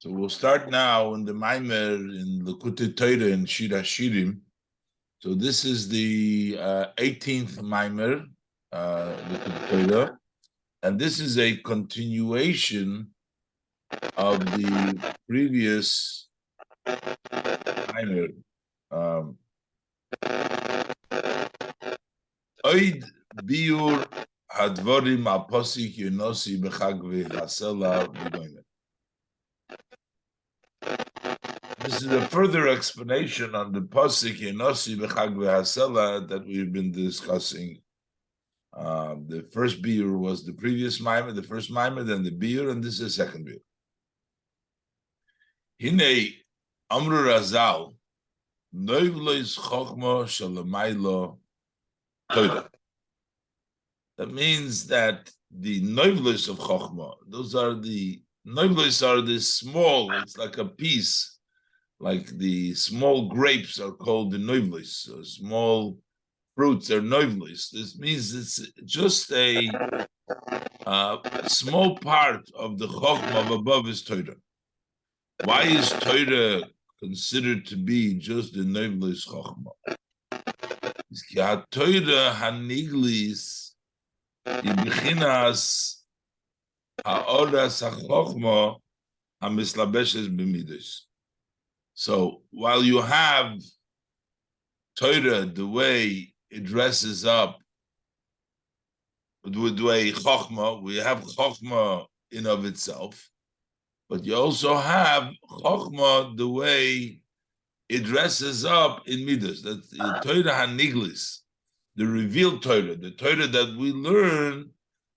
So we'll start now in the Mamer in Likutei Torah in Shir Hashimim. So this is the 18th Mamer, Likutei Torah, and this is a continuation of the previous Mamer. Oid biur hadvorim aposik Yonoti בחגוי הסלע בגויים. This is a further explanation on the pasuk Yonoti בחגוי הסלע that we've been discussing. The first biur was the previous mimer, the first mimer, then the biur, and this is the second biur. Hine amru razal noivlois chochma shalamaylo Torah. That means that the noivlos of chochma, those are the noivlos are the small. It's like a piece, like the small grapes are called the noivlos. So small fruits are noivlos. This means it's just a small part of the chochma of above is Torah. Why is Torah considered to be just the noivlos chochma? Torah haniglis ibichinas haoras hachochma hamislabeshes b'midos. So while you have Torah, the way it dresses up, the way chochma, we have chochma in of itself, but you also have chochma the way it dresses up in midas. That's the Torah haniglis, the revealed Torah, the Torah that we learn.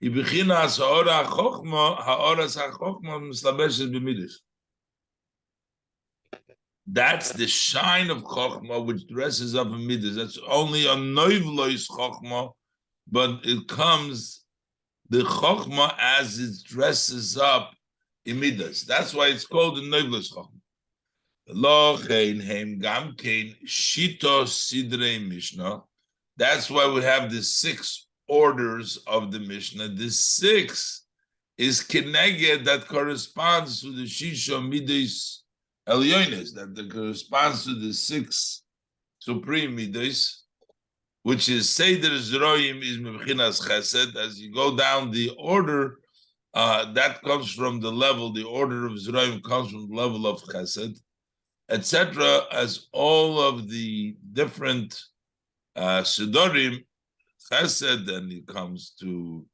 Ibichinas haora chochma haoras hachochma mislabeshes b'midas. That's the shine of chochma which dresses up in midas. That's only on noivlois chochma, but it comes the chochma as it dresses up in midas. That's why it's called the noivlois chochma. That's why we have the 6 orders of the Mishnah. The 6 is keneged that corresponds to the Shisha Midas Elyonis, that corresponds to the 6 supreme Midas, which is Seder Zroim is Mebchinas Chesed. As you go down the order, that comes from the level, the order of Zroim comes from the level of Chesed, etc., as all of the different Sidorim, Chesed, and it comes to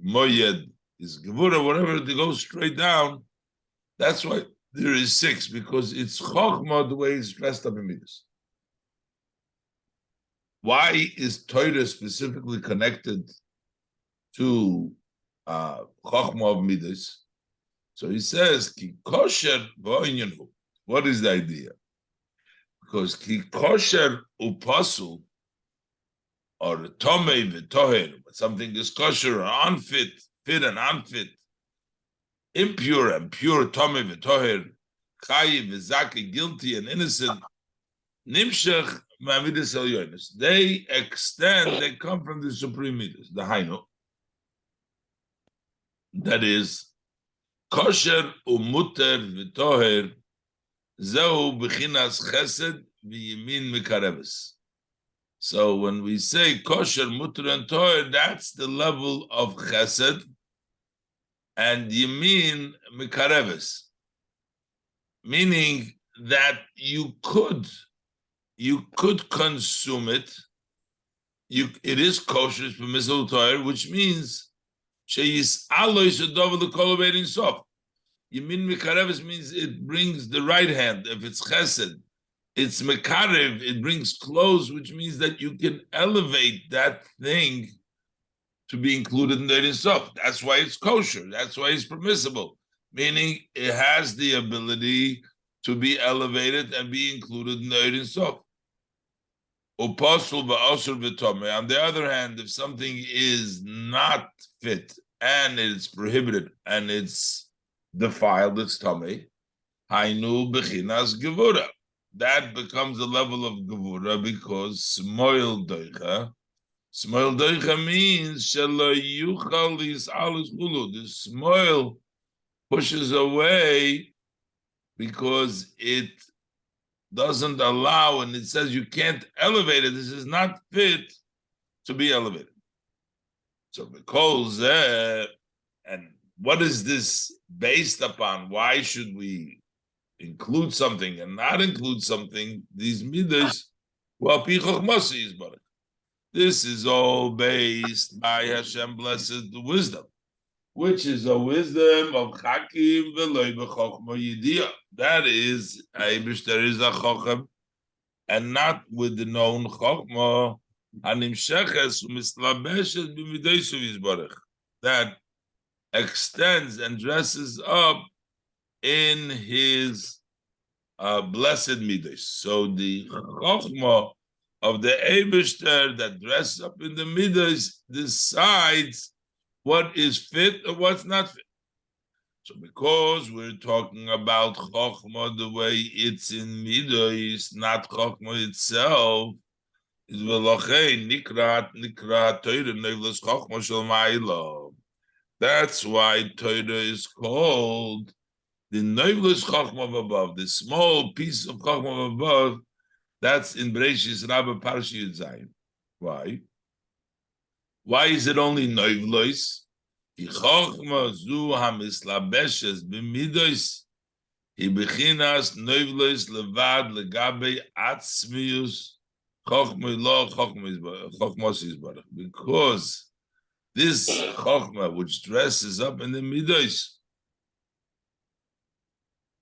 Moyed, is Gevura, whatever, they go straight down. That's why there is 6, because it's Chochma the way it's dressed up in Midas. Why is Torah specifically connected to Chochma of Midas? So he says, Ki kosher v'oinyanhu. What is the idea? Because ki kosher upasul, or tomei v'toher, something is kosher or unfit, fit and unfit, impure and pure, tomei v'toher, chayi v'zaki, guilty and innocent, nimshach ma'amidas elyonis. They extend, they come from the supreme midas, the hainu. That is, kosher umuter v'toher, Zehu b'chinas chesed v'yimin mikareves. So when we say kosher, mutter, and toher, that's the level of chesed, and yimin mikareves, meaning that you could consume it. It is kosher, it's permissible toher, which means sheyis aloy shadov l'kol bein sof. Yemin mekarev means it brings the right hand. If it's chesed, it's mekarev, it brings close, which means that you can elevate that thing to be included in the Ein Sof. That's why it's kosher. That's why it's permissible. Meaning it has the ability to be elevated and be included in the Ein Sof. Upasul ba'asur v'tomei. On the other hand, if something is not fit and it's prohibited and it's defiled, it's tummy, hainu bechinas gevura. That becomes a level of gevura because smoil doicha. Smoil doicha means shelo yuchal is alus hulu. The smoil pushes away because it doesn't allow, and it says you can't elevate it. This is not fit to be elevated. So because and what is this based upon? Why should we include something and not include something? These midas, well, is but this is all based by Hashem blessed wisdom, which is a wisdom of Chakim v'loy b'chokhma yidiyah. That is, there is a Chochem, and not with the known Chokhma, hanimsheches u'mislabeshes b'mideisu yizbarech, that extends and dresses up in his blessed midas. So the Chokhma of the Eibishter that dresses up in the midas decides what is fit or what's not fit. So because we're talking about Chokhmah the way it's in midas, not Chokhmah itself, is v'lochei nikrat Torah nevlas Chokhmah shel ma'ila. That's why Torah is called the nevlas Chokhmah above, the small piece of Chokhmah above. That's in Bereshis Rabbah Parsha Yud Zayin. Why? Why is it only nevlos? Ki Chokhmah zu hamislabeshes b'midos hi bechinas nevlos levad legabe atzmius Chokhmah lo Chokhmah Yisbarach. Because this Chokhmah, which dresses up in the midos,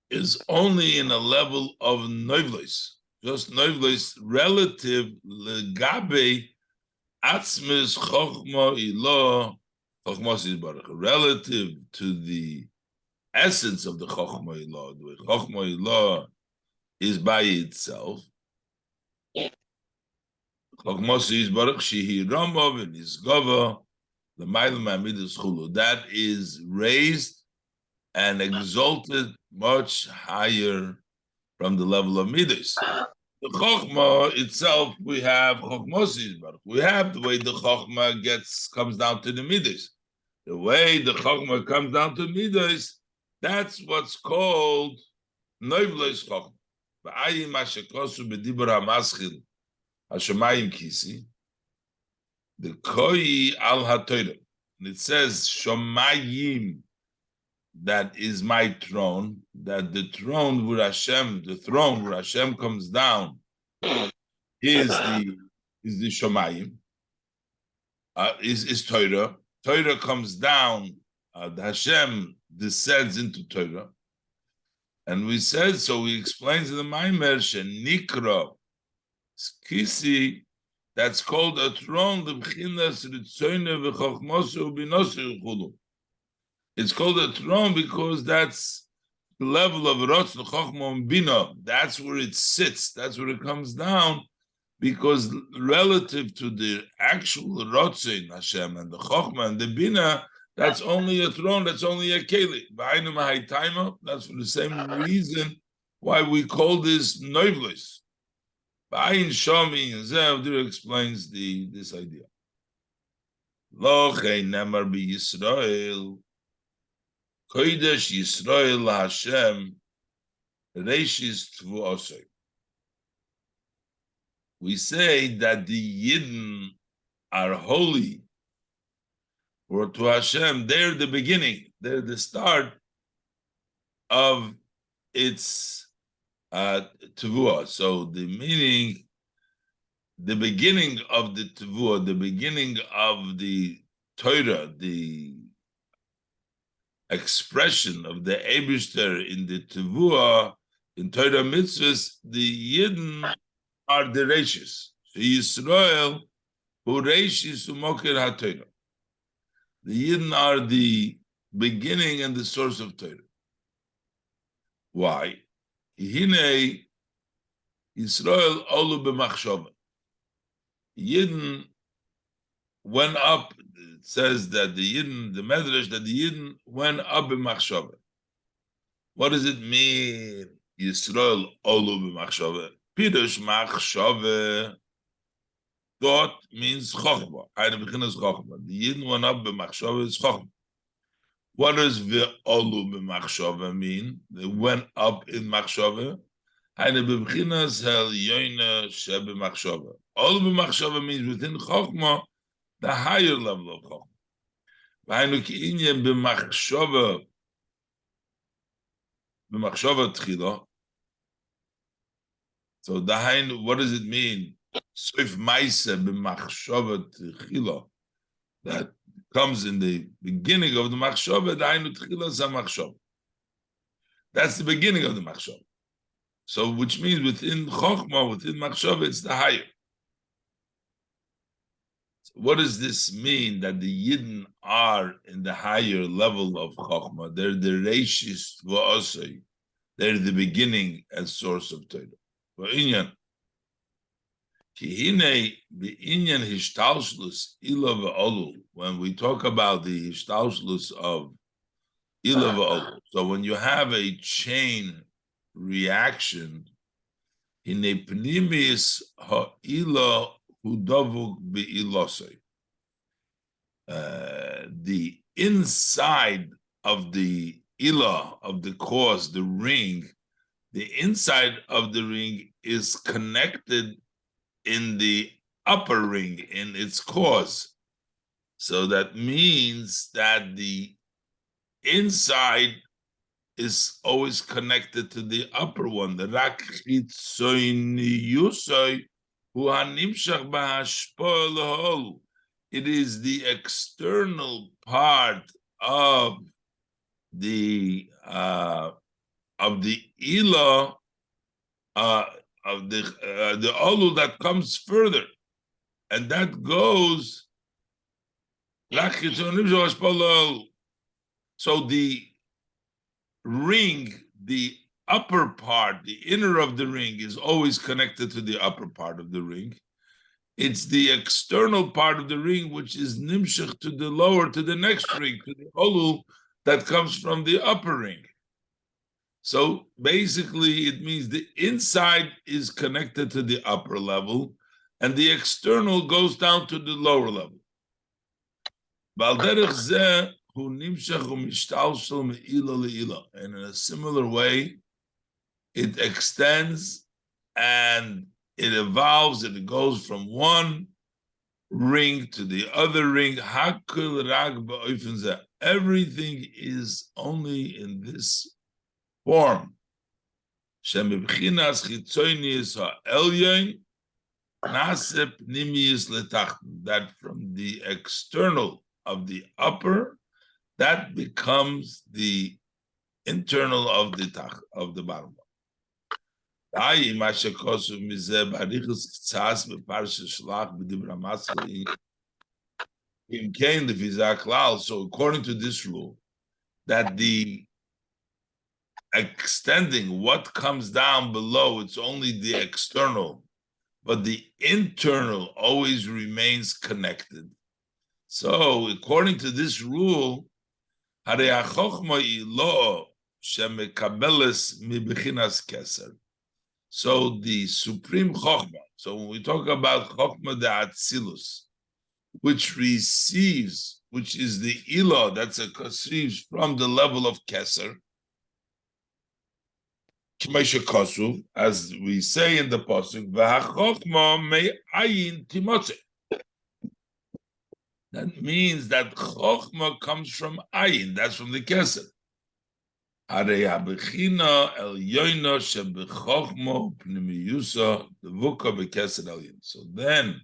is only in a level of nevlos, just nevlos relative legabe atzmius Chokhmah ilo Chokhmah Yisbarach, relative to the essence of the Chokhmah ilo. The Chokhmah ilo is by itself. Chokhmah Yisbarach shehi Ramav and Yisgava the Ma'ilum Amidus Chulu, that is raised and exalted much higher from the level of Midas. The Chokhmah itself, we have Chokhmah Yisbarach. We have the way the Chokhmah comes down to the Midas. The way the Chokhmah comes down to Midas, that's what's called Neuvleis Chokhmah. V'ayim ashekosu b'dibur ha'maschil hashemayim kisi, the koi al ha'torah. And it says shomayim, that is my throne, that the throne where Hashem, comes down is the shomayim, is Torah. Torah comes down, the Hashem descends into Torah. And we said, so he explains in the Mamer, shenikra kisi, that's called a throne. It's called a throne because that's the level of Rotzn, Chochmah, and Bina. That's where it sits. That's where it comes down. Because relative to the actual Rotzin Hashem and the Chochmah and the Bina, that's only a throne. That's only a keli. That's for the same reason why we call this Neuvlis. Ba'ayin Shami and Zev explains this idea. Lo chei nemar b'Yisrael, kodesh Yisrael Hashem, reishis tvuosei. We say that the Yidden are holy, or to Hashem, they're the beginning, they're the start of its Tevuah. So the meaning, the beginning of the Tevuah, the beginning of the Torah, the expression of the Eibishter in the Tevuah, in Torah mitzvahs, the Yidden are the Reishis. So Yisrael, who Reishis u'moker ha-Torah. The Yidden are the beginning and the source of Torah. Why? Hine Yisrael olu b'machshava. Yidden went up. It says that the Yidden, the Medrash, that the Yidden went up b'machshava. What does it mean? Yisrael olu b'machshava. Pirush machshava. Thought means chokhmah. Eine beginnes chokhmah. The Yidden went up b'machshava is chokhmah. What does ve'olu b'machshava mean? They went up in machshava. Eine b'bchinas elyoina sheb'machshava. Olu b'machshava means within chokma, the higher level of chokma. V'hainu ki'inyan b'machshava tchila. So dahainu, what does it mean? Soif ma'isa b'machshava tchila. That comes in the beginning of the machshava, dahainu tchila zamachshava. That's the beginning of the machshava. So, which means within chokhmah, within machshava, it's the higher. So what does this mean? That the yidden are in the higher level of chokhmah. They're the reishis v'osei. They're the beginning and source of Torah. V'inyan. Ki hinei b'inyan hishtalshlus ila v'olu. When we talk about the hishtalshlus of ila v'olu. So when you have a chain reaction, in a pnimis ha'ila hudavuk be'ilosei. The inside of the ila, of the cause, the ring, the inside of the ring is connected in the upper ring, in its cause. So that means that the inside is always connected to the upper one. The rak chitzoniyusoi hu hanimshach b'hashpoah laholu. It is the external part of the ilah of the olu that comes further, and that goes rak chitzoniyusoi hashpoah laholu. So the ring, the upper part, the inner of the ring is always connected to the upper part of the ring. It's the external part of the ring which is nimshach to the lower, to the next ring, to the olu that comes from the upper ring. So basically it means the inside is connected to the upper level and the external goes down to the lower level. And in a similar way, it extends and it evolves and it goes from one ring to the other ring. Everything is only in this form. That from the external of the upper, that becomes the internal of the bottom. So according to this rule, that the extending what comes down below, it's only the external, but the internal always remains connected. So according to this rule, so the supreme chokhmah, so when we talk about chokhmah de atzilus, which receives, which is the ilah that's receives from the level of keser, as we say in the pasuk, v'hachokhmah me'ayin timotze. That means that chokhmah comes from ayin, that's from the keser. So then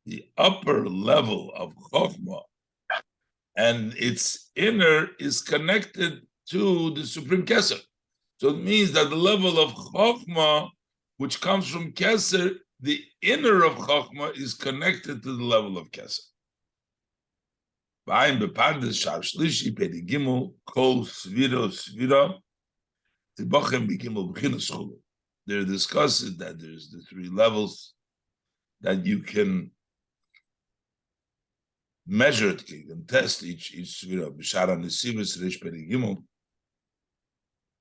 the upper level of chokhmah and its inner is connected to the supreme keser. So it means that the level of chokhmah, which comes from keser, the inner of chokhmah is connected to the level of keser. They're discussed that there's the three levels that you can measure it, you can test each svira.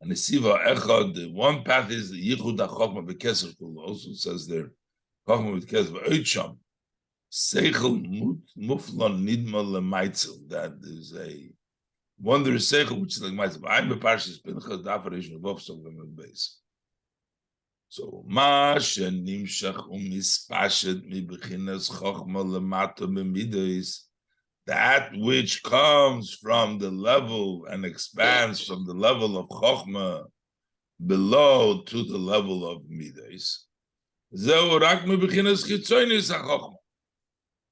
And the one path is the yichud ha-chokhmah b'keser. Also says there, chokhmah b'keser Seichel muflon nidma lemaitzel, that is a Wonder Seichel, which is like myself. I'm a Parshas Pinchas, the operation of both of them base. So, Ma Nimshach Mispashet Mi Bechinas Chochma Lemata B'Midos, that which comes from the level and expands from the level of Chochma below to the level of Midos. Zeu Rak Mi Bechinas Chitzonis HaChochma.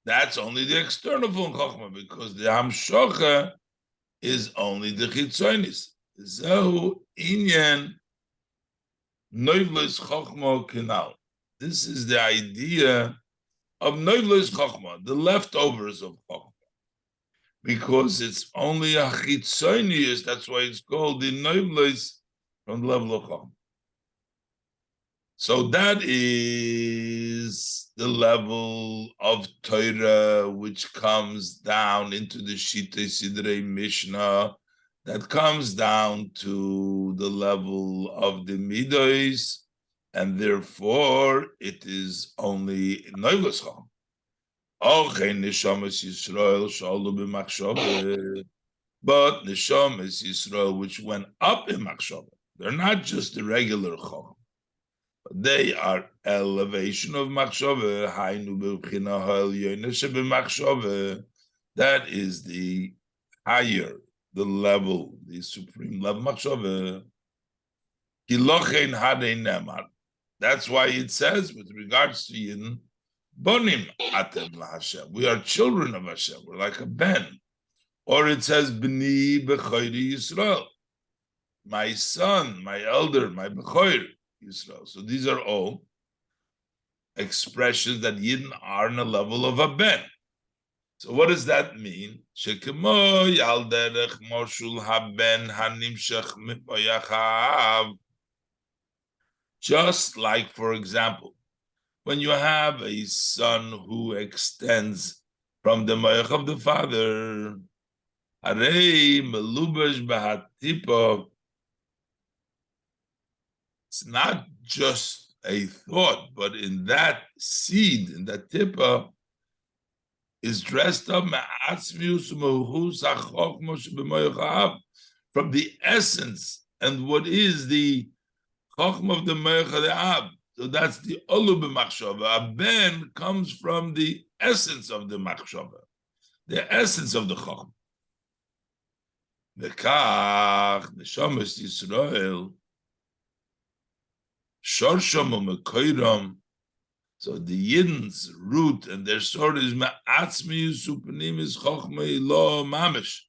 That's only the external form Chochma, because the Hamshocha is only the Chitzonis. Zehu Inyan Noivlis Chochma Kinal. This is the idea of Noivlis Chochma, the leftovers of Chochma. Because it's only a Chitzonius, that's why it's called the Noivlis from the level of Chochma. So that is the level of Torah which comes down into the Shitei Sidrei Mishnah, that comes down to the level of the Midos, and therefore it is only Noivlis Chochma. Okay, Neshamas Yisrael Shalu b'Machshava, but Neshamas Yisrael which went up in Machshava, they're not just the regular Chochma. They are elevation of machshava. That is the higher, the level, the supreme level machshava. That's why it says, with regards to Yidden, Bonim atem laHashem. We are children of Hashem. We're like a ben. Or it says, B'ni b'choyri Yisrael. My son, my elder, my b'choyr. Israel. So these are all expressions that Yidden are in a level of a ben. So what does that mean? Just like, for example, when you have a son who extends from the moyach of the father, it's not just a thought, but in that seed, in that tippa, is dressed up from the essence and what is the chokhmah of the moyach of the ab. So that's the olu b'machshava. A ben comes from the essence of the machshava, the essence of the chokhmah. V'kach neshamas Yisrael. So the Yidden's root and their sword is ma'atzmi supanim is chokhmah lo mamish.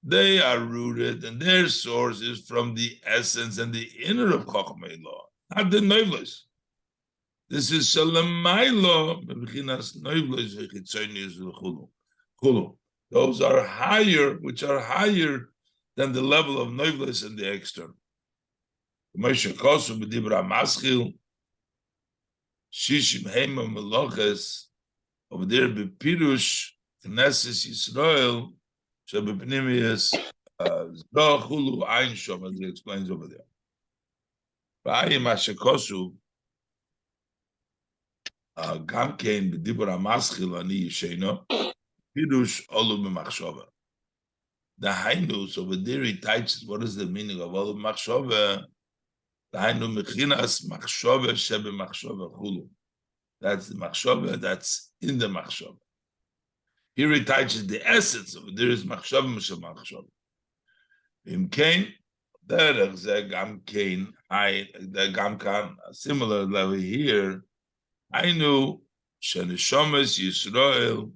They are rooted and their source is from the essence and the inner of chokhmah lo, not the noivlos. This is shalamaylo mebichinas noivlos v'chitzonius v'chulu. Those are higher, which are higher than the level of noivlos and the external. Moshe Kosu b'dibra maschil, shishim heima meloches, over there b'pirush Knesses Yisrael, shebepnimius zdochulu ein shom, as he explains over there. V'ayim Moshe Kosu, gam kein b'dibra maschil ani yisheno, pirush olu b'machshava. The Hainus over there he teaches what is the meaning of olu b'machshava. That's the machshava that's in the machshava. Here it teaches the essence of it. There is machshava mishal machshava. Im kain derech ze gam kain the gam kan similar level here. I knew shenishamas Yisrael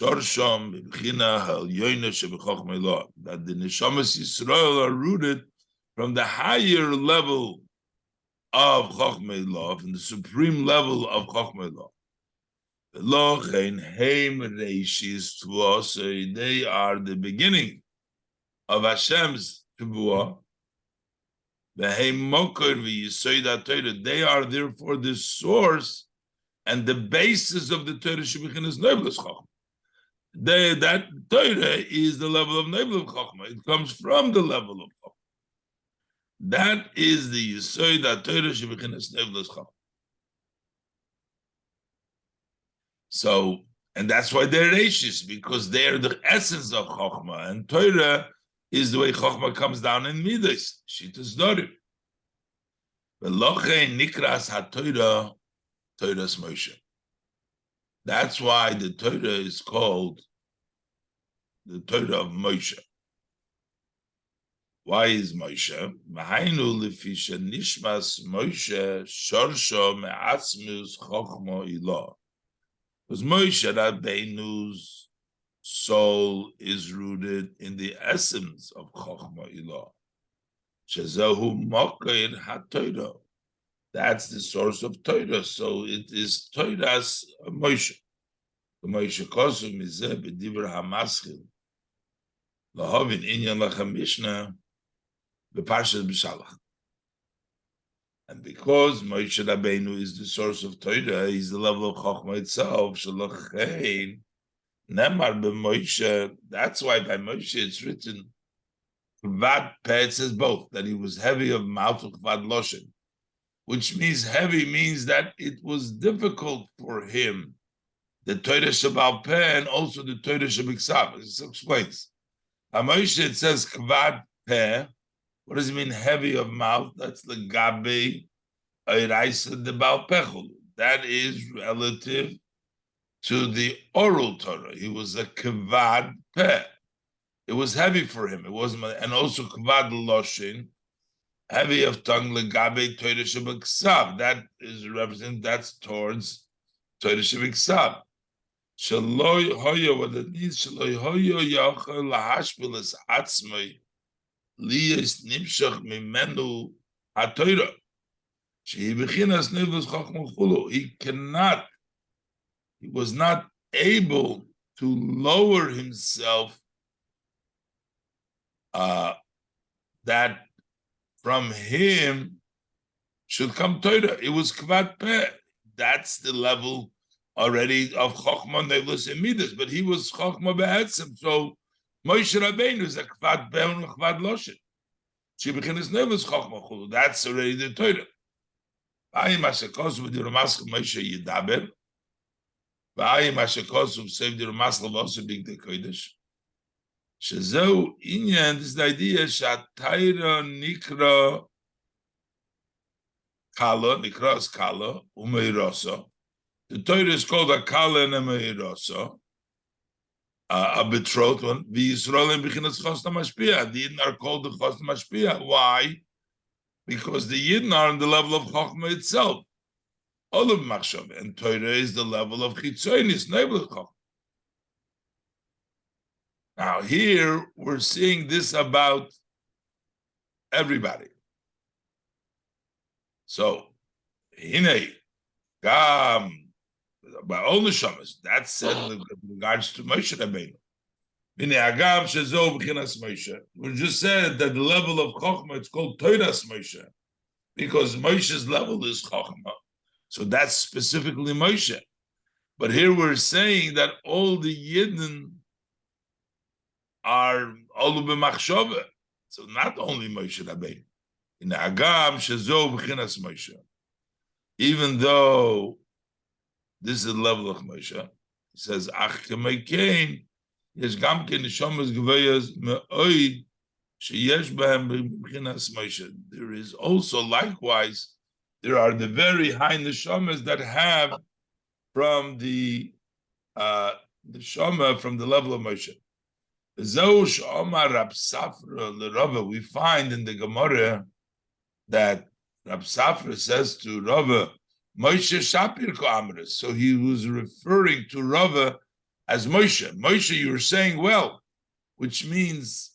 shorsham b'china hal yoyna shebechochmei lo, that the neshamas Yisrael are rooted from the higher level of Chochmei Lo, from the supreme level of Chochmei Lo. They are the beginning of Hashem's Tebuah. They are therefore the source and the basis of the Torah Shebechinas Noivlos Chochmah. That Torah is the level of Noivlos Chochmah. It comes from the level of Chochmah. That is the Yesod HaTorah Shebechinas Noivlos Chochmah. So, and that's why they're Reishis, because they're the essence of Chochmah, and Torah is the way Chochmah comes down in Midas, Shitas Dorim. Velochein nikras haTorah, Torah's Moshe. That's why the Torah is called the Torah of Moshe. Why is Moshe? Mahainu lefisha nishmas Moshe shorsho me'atzmus chochma ilah. Because Moshe Rabbeinu's soul is rooted in the essence of chochma ilah. Shezahu mokeir haTorah. That's the source of Torah. So it is Torah's Moshe. The Moshe kosu mizeh b'dibur hamaschil. Lahavin inyan lachem mishnah. The Parshas B'Shalach. And because Moshe Rabbeinu is the source of Torah, he's the level of Chochmah itself, Shalochein, Nemar b'Moshe, that's why by Moshe it's written, Kvad Peh, it says both, that he was heavy of mouth, Kvad Loshen, which means heavy means that it was difficult for him, the Torah Shabal Peh, and also the Torah Shabiksav. This explains. On Moshe it says Kvad Peh. What does it mean, heavy of mouth? That's the gabi ayraisa de bal pechul. That is relative to the oral Torah. He was a kvad peh. It was heavy for him. It wasn't, and also kvad loshin, heavy of tongue, legabe Torah shebiksav. That is represent. That's towards Torah shebiksav. Shaloi hoyo. What it means, shaloi hoyo yachol lahashpilas atzmai. Liyas nimshach mimenu haTorah. She bechinas nevus chochma chulu. He was not able to lower himself that from him should come Torah. It was kvad peh. That's the level already of chochma nevus and midas, but he was chochma be'etzem. So Moshe Rabbeinu is a kvad peh and kvad loshen. She bechinas nevus chochma chulu. That's already the Torah. V'ayim hashekos v'di Ramaschal Moshe yidaber. V'ayim hashekos v'sev di Ramaschal v'ose big de kodesh. Shezeu inyan, this is the idea, shatayra nikra kala, nikra is kala, umeirosa. The Torah is called a kala and a meirosa. A betrothed one. The Yisrael and Bechinas Chosna Mashpia. The Yidden are called the Chosna Mashpia. Why? Because the Yidden are on the level of Chochmah itself. All of Machshav. And Torah is the level of Chitzonis, Nebel of Chochmah. Now here we're seeing this about everybody. So, Hine, Gam, by all the shamas, that's said with regards to Moshe Rabbeinu. We just said that the level of Chochmah, it's called Torah's Moshe, because Moshe's level is Chochmah. So that's specifically Moshe. But here we're saying that all the Yidden are all b'machshava. So not only Moshe Rabbeinu. In Agam Shezo b'chinas Moshe. Even though this is the level of Moshe, he says, Ach kemekein, yesh gam ke neshamas geveyas me'oid sheyesh b'hem b'chinas Moshe. There is also likewise, there are the very high neshamas that have from the neshama from the level of Moshe. Zeush Omar Rab Safra l'Rava. We find in the Gemara that Rab Safra says to Rava, Moshe Shapir ko Amris. So he was referring to Rava as Moshe. Moshe, you were saying well, which means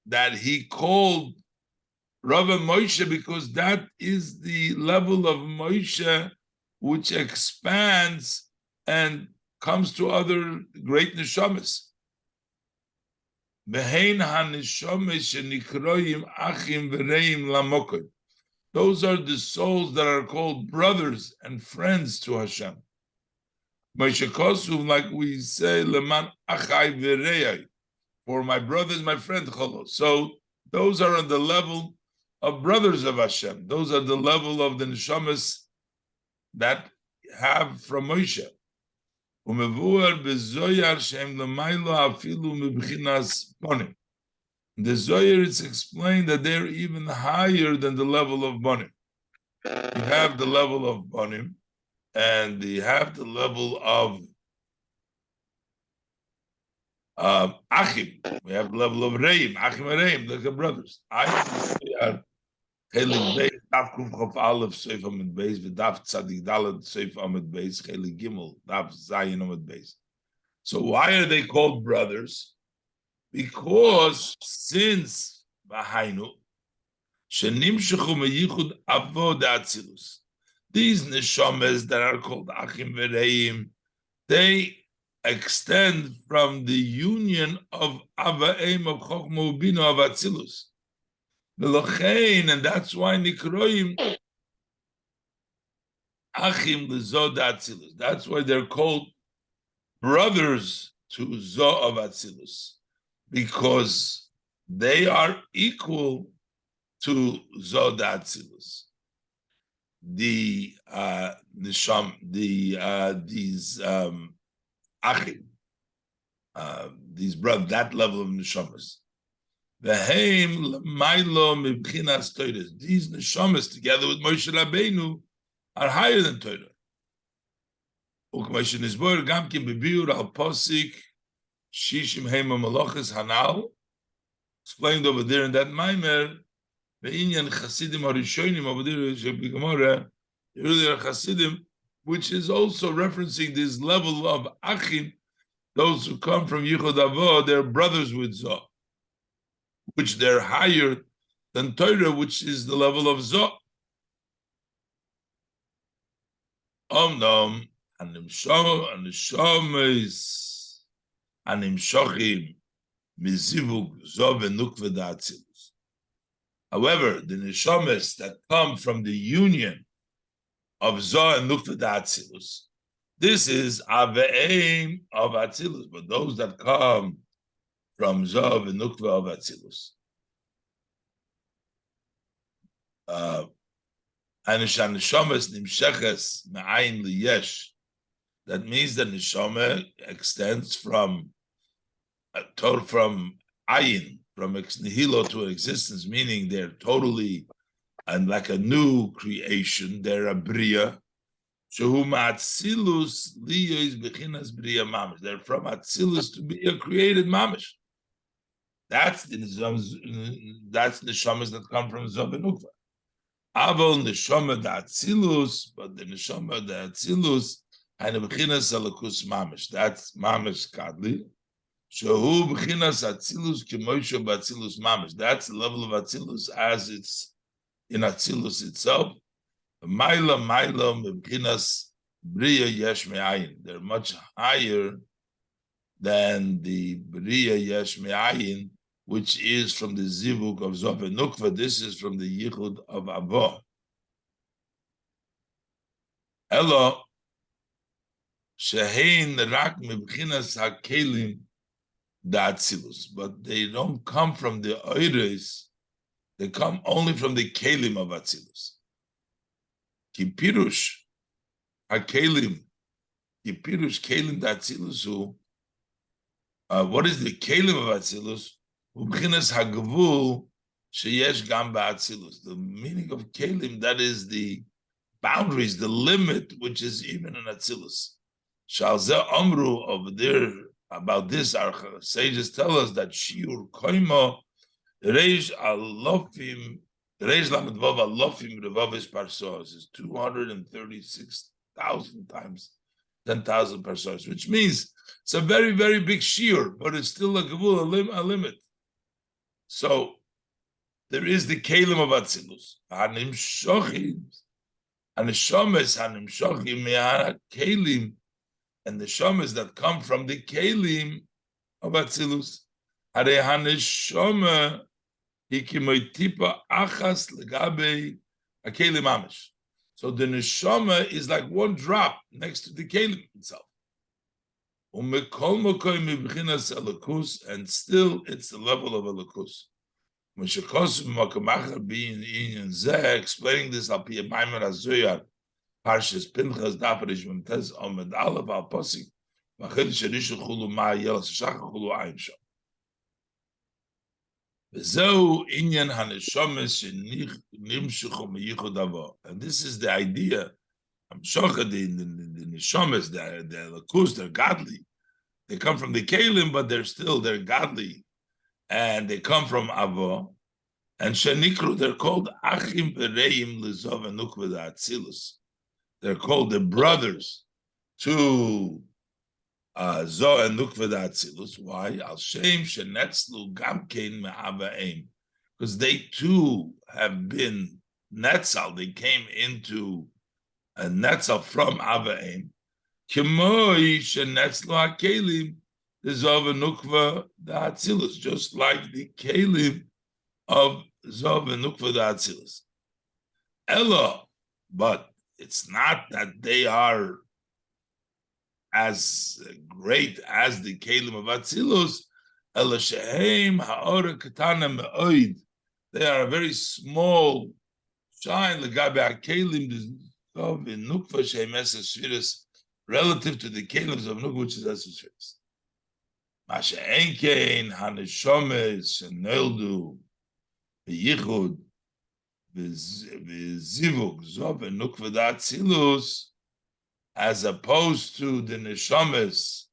that he called Rava Moshe because that is the level of Moshe which expands and comes to other great neshamas. Those are the souls that are called brothers and friends to Hashem. Like we say, for my brothers, my friend. So those are on the level of brothers of Hashem. Those are the level of the neshamas that have from Moshe. Now In the Zohar, it's explained that they're even higher than the level of Banim. You have the level of Banim, and you have the level of Achim. We have the level of Reim, Achim and Reim, like the brothers. Chelik Beis, Daf Kuf Chof Aleph, Seif Amid Beis, V'Daf Tzadik Daled, Seif Amid Beis, Chelik Gimel, Daf Zayin Amid Beis. So why are they called brothers? Because since Bahainu, Shenimshechu Meyichud Avo De'atzilus, these neshamas that are called Achim V'Reim, they extend from the union of Avaim of Chochma Ubino of Atzilus. And that's why Nikroim Achim L'Zo Atzilus. That's why they're called brothers to Zo of Atzilus, because they are equal to Zo Atzilus. The Nisham, these Achim, these brothers, that level of Nishamas. These neshamas together with Moshe Rabbeinu are higher than Torah. Explained over there in that Mamer, earlier Chasidim, which is also referencing this level of Achim, those who come from Yichud Avo, they're brothers with Zoh, which they're higher than Torah, which is the level of Zoh. Omnom animshochim mizivug Zoh v'nukva da'atzilus. However, the neshamas that come from the union of Zoh and nukva da'atzilus, this is aveim of Atzilus, but those that come from Zoh and nukva of Atzilus. And neshamas nimsheches me'ayin liyesh. That means that neshama extends from ayin, from ex nihilo to existence, meaning they're totally and like a new creation. They're a bria. Shehu ma'atzilus liyois bechinas bria mamish. They're from atzilus to be a created mamish. That's the neshamas that come from Zoh v'nukva. Avol neshama da'atzilus, but the neshama da'atzilus and the bechinas alakus mamish. That's mamish kadli. Shehu bechinas atzilus k'moisho b'atzilus mamish. That's the level of atzilus as it's in atzilus itself. Maila bechinas bria yesh me'ayin. They're much higher than the bria yesh me'ayin, which is from the zivuk of Zoh v'nukva. This is from the yichud of Avo. Elo shehein rak mebchinas hakelim da'atzilus, but they don't come from the oires. They come only from the kelim of atzilus. Ki pirush hakelim, ki pirush kelim da'atzilus. What is the kelim of atzilus? Ubchinas hagvul sheyesh gam ba'atzilus. The meaning of kelim, that is the boundaries, the limit, which is even in atzilus. Shalzeh amru, over there about this, our sages tell us that shiur koimo reish alofim reish lamedvav alofim revavish parsos is 236,000 times 10,000 parsos, which means it's a very, very big shiur, but it's still a gavul, a limit. So there is the kelim of atzilus. Hanim shochim, anishomes hanim shochim me'ara kelim, and the shomes that come from the kelim of atzilus. Hare hanishoma hikimoitipa achas legabe a kelim amish. So the neshama is like one drop next to the kelim itself. And still it's the level of elokus. Explaining this, I'll be a Maimar Azoyar, Parshas Pinchas, Dafarish Memtez, Omed Alav al Posik, Machid Sherishu Chulu Ma Yelas Shach Chulu Ayin Shom. And this is the idea. I'm shocked the neshamas, the lakus, they're godly. They come from the kelim, but they're godly, and they come from avo. And shenikru, they're called achim bereim lizov and nukva atzilus. They're called the brothers to Zo and Nukva Atzilus. Why? Al Shem Shenetzlu Gamkein Me'avaim. Because they too have been Netzal. They came into a Netzal from Avaim. Kimoi Shenetzlu HaKelim, the Zo and Nukva Atzilus, just like the Kelim of Zo and Nukva Atzilus. Elo, but it's not that they are as great as the Kelim of Atzilus. They are a very small shine relative to the Kelims of Nukva, which is Esesfiris. Masha Enkein Haneshomes Sheneldu Yichud V'Zivug Zov and Nukva Atzilus, as opposed to the neshamas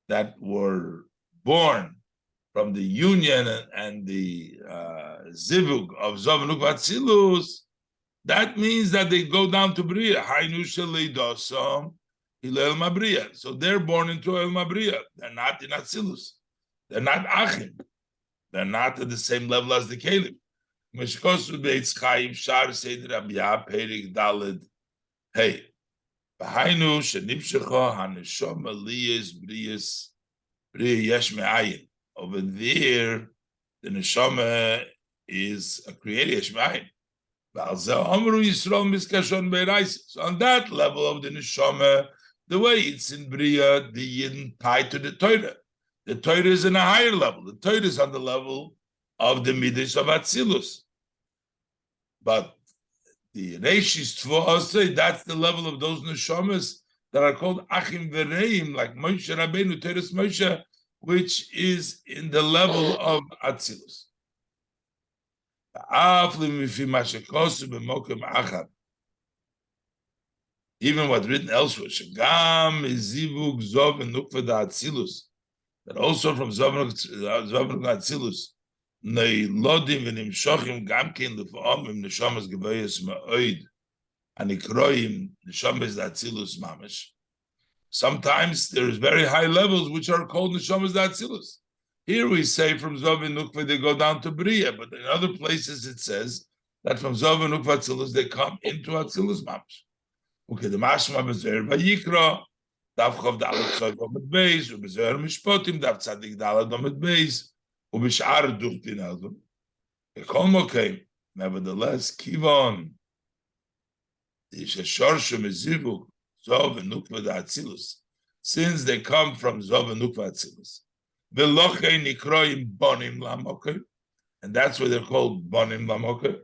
that were born from the union and the zivug of Zov and Nukva Atzilus, that means that they go down to Bria. So they're born into El Mabriya. They're not in Atzilus. They're not Achim. They're not at the same level as the Kelim. Meshkosu Beitz Chaim Shar Seder Abiyah Perik Daled. Hey. Over there, the neshama is a created yesh me'ayin. So on that level of the neshama, the way it's in Bria, the yin tied to the Torah. The Torah is in a higher level. The Torah is on the level of the midas of Atzilus. But the Reishis Tvosei, that's the level of those neshamas that are called Achim Vereim, like Moshe Rabbeinu, Teres Moshe, which is in the level of Atzilus. Even what written elsewhere, Shagam is Zivug Zov and Nukva Atzilus, that also from Zov and Atzilus, Neilodim v'nimshochim gamkin l'fa'omim neshamas gevayis ma'oid anikroim neshamas d'atzilus mamish. Sometimes there's very high levels which are called neshamas d'atzilus. Here we say from Zov and Nukva they go down to Bria, but in other places it says that from Zov and Nukva Atzilus they come into Atzilus mamish. Okay, the mashma bezer vayikra daf chav dalet tzov omet beis ubezer mishpotim daf tzadik dalet omet beis. Nevertheless, Kivon since they come from Zov and Nukva Atzilus, and that's why they're called Bonim Lamoker.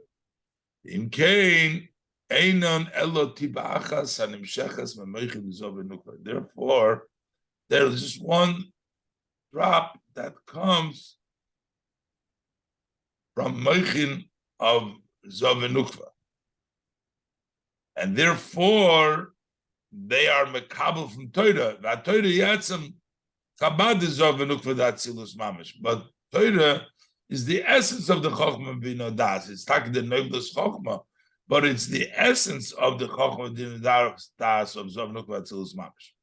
In Cain, Einon Elo Tibachas Hanimshechas Mamoichim Zov and Nukva. Therefore, there's just one drop that comes from Moichin of Zov and Nukva. And therefore, they are Mekabel from Torah. That Torah Yatzim Chabad is Zov and Nukva Atzilus Mamish. But Torah is the essence of the Chochmah Bino Das. It's like the Neublis Chochmah, but it's the essence of the Chochmah Bino Das of Zov and Nukva Atzilus Mamish.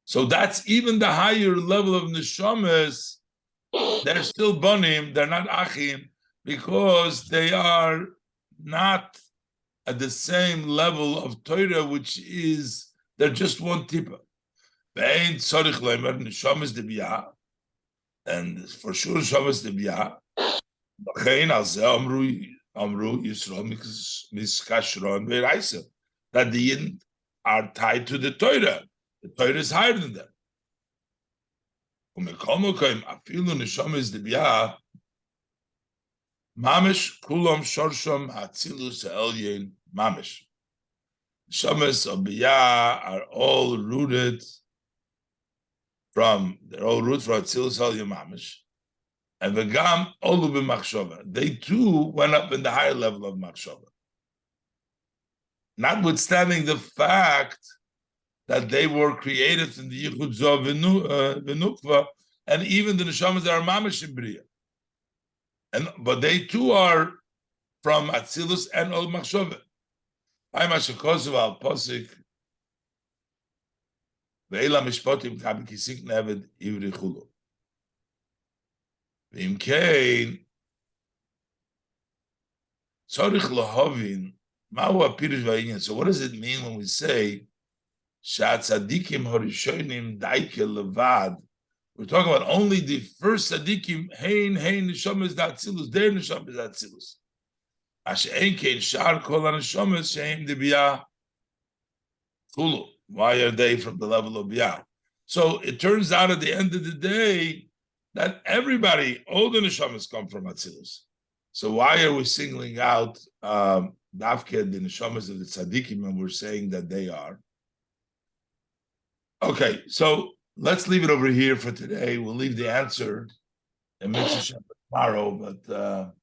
So that's even the higher level of Neshamas. They're still Bonim, they're not Achim, because they are not at the same level of Torah, which is, they're just one tipa. And for sure, Neshamas Debiyah. That the Yin are tied to the Torah. The Torah is higher than them. Mamish kulam shorsham hatzilus elyin mamish. Neshamas of Biyah are all rooted from, they're all rooted for hatzilus elyin mamish. And v'gam olu b'machshava. They too went up in the higher level of machshava. Notwithstanding the fact that they were created in the Yichud Zoh v'nukva, and even the neshamas that are mamash in Bria. But they too are from Atzilus and Ol Machshava. I'm Ashakosov al Posik. Ve'ela mishpotim kabi kisik neved ivri chulu. Ve'im kein tzorich lohovin ma'u apirish va'inyan. So what does it mean when we say Shatzadikim horishonim daike levad? We're talking about only the first tzadikim. Hein neshama is Atzilus. Their neshama is Atzilus. Ashe'en kein shar kol haneshamas she'im debiyah chulu. Why are they from the level of biyah? So it turns out at the end of the day that everybody, all the neshamas come from Atzilus. So why are we singling out Davke, the neshamas of the tzadikim, and we're saying that they are? Okay, so let's leave it over here for today. We'll leave the answer in Mitzvah tomorrow, but